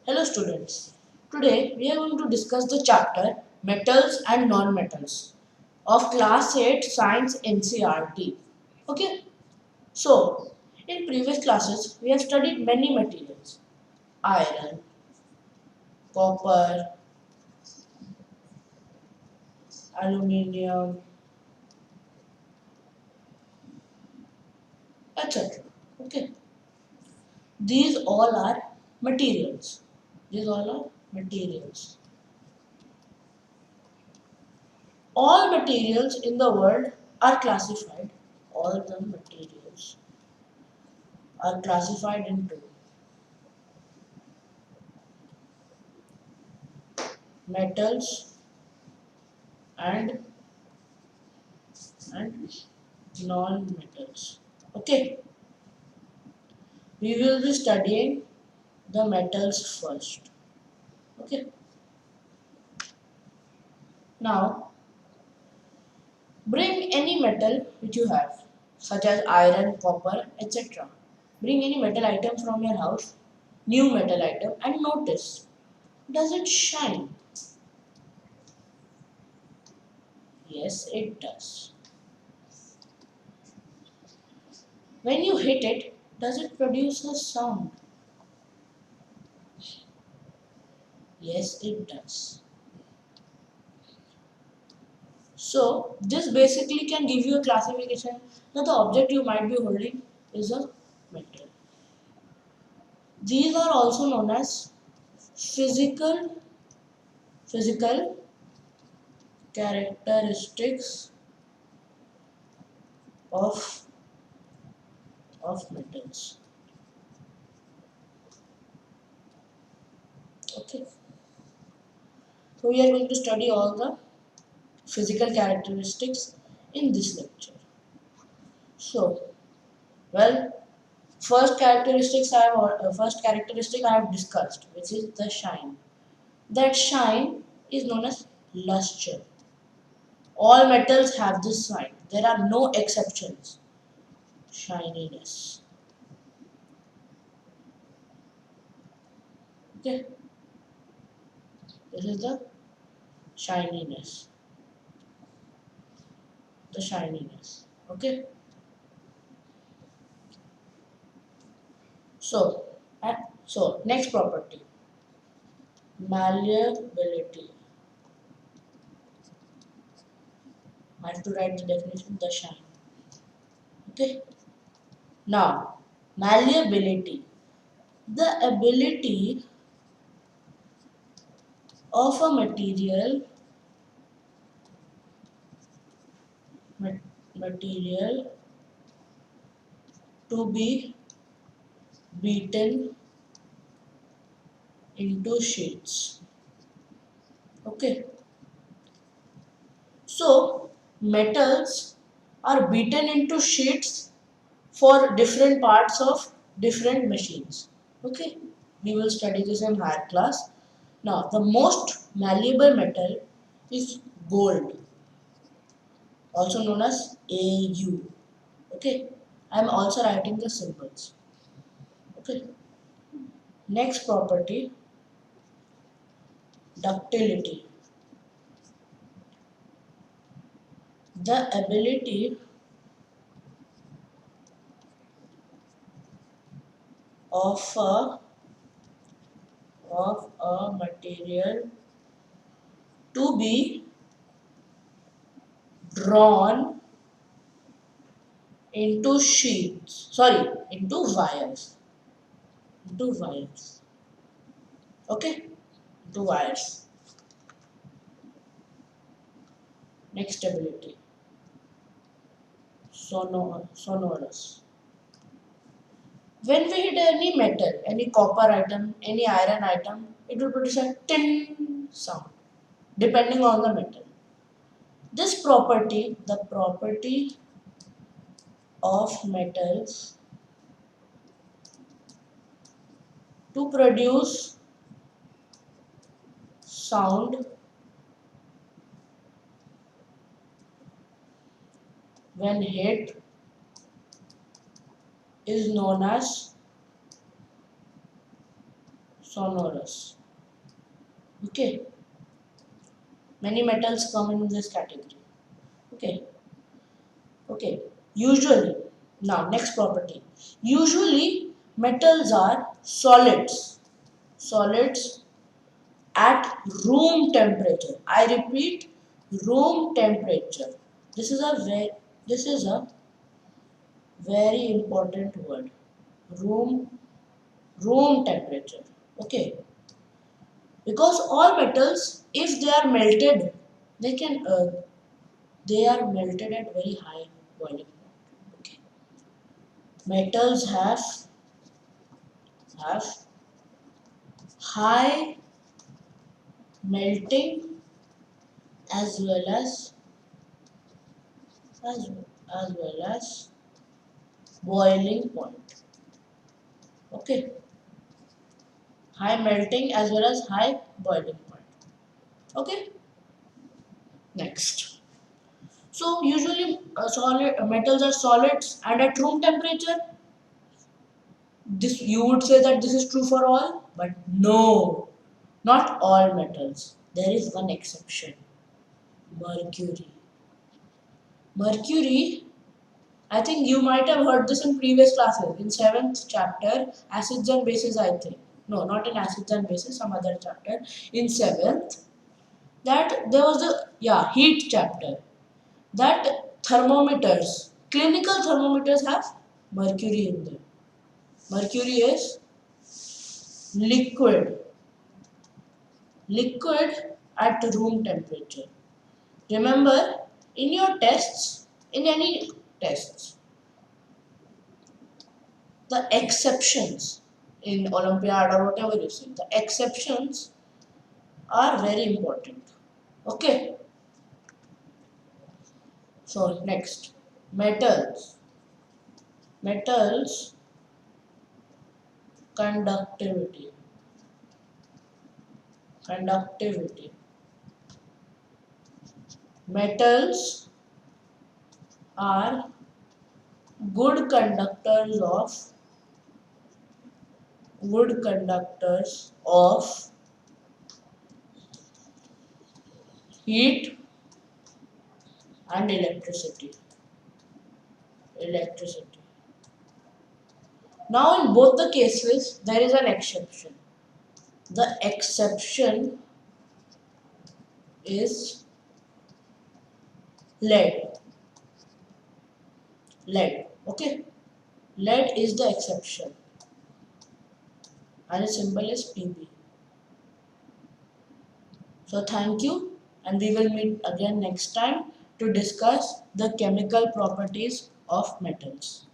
Hello students. Today we are going to discuss the chapter Metals and Non-Metals of Class 8 Science NCERT. Okay. So, in previous classes we have studied many materials. Iron, copper, aluminium, etc. Okay. These all are materials. These all are materials. All materials in the world are classified. All the materials are classified into metals and non-metals. Okay, we will be studying the metals first. Okay, now bring any metal which you have, such as iron, copper, etc. Bring any metal item from your house, new metal item, and notice, does it shine? Yes, it does. When you hit it, does it produce a sound? Yes, it does. So this basically can give you a classification that the object you might be holding is a metal. These are also known as physical characteristics of metals. Okay. So we are going to study all the physical characteristics in this lecture. So, well, first characteristic I have discussed, which is the shine. That shine is known as luster. All metals have this sign. There are no exceptions. Shininess. Okay. This is the shininess. The shininess. Okay. So, next property. Malleability. I have to write the definition. The shine. Okay. Now, malleability. The ability of a material to be beaten into sheets. Okay, so metals are beaten into sheets for different parts of different machines. Okay, we will study this in higher class. Now, the most malleable metal is gold, also known as AU. Okay, I am also writing the symbols. Okay, next property, ductility. The ability of a material to be drawn into sheets, sorry, into wires. Okay, into wires. Next ability, sonorous. When we hit any metal, any copper item, any iron item, it will produce a tin sound depending on the metal. This property, the property of metals to produce sound when hit is known as sonorous. Okay, many metals come in this category. Okay, okay. Usually, now next property. Usually metals are solids. Solids at room temperature. I repeat, room temperature. This is a very important word. Room temperature. Okay, because all metals, if they are melted, they can they are melted at very high boiling point. Okay, metals have high melting as well as as well as boiling point. Okay, high melting as well as high boiling point. Okay, next. So usually solid metals are solids and at room temperature. This you would say that this is true for all, but no, not all metals. There is one exception. Mercury. Mercury, I think you might have heard this in previous classes. In 7th chapter, acids and bases, I think. No, not in acids and bases, some other chapter. In 7th, that there was the heat chapter. That thermometers, clinical thermometers have mercury in them. Mercury is liquid at room temperature. Remember, in your tests, in any tests, the exceptions in Olympiad or whatever you see, the exceptions are very important. Okay. So next, metals. Metals conductivity. Conductivity. Metals are good conductors of heat and electricity. Now in both the cases there is an exception. The exception is lead. Okay, lead is the exception and its symbol is Pb. So thank you, and we will meet again next time to discuss the chemical properties of metals.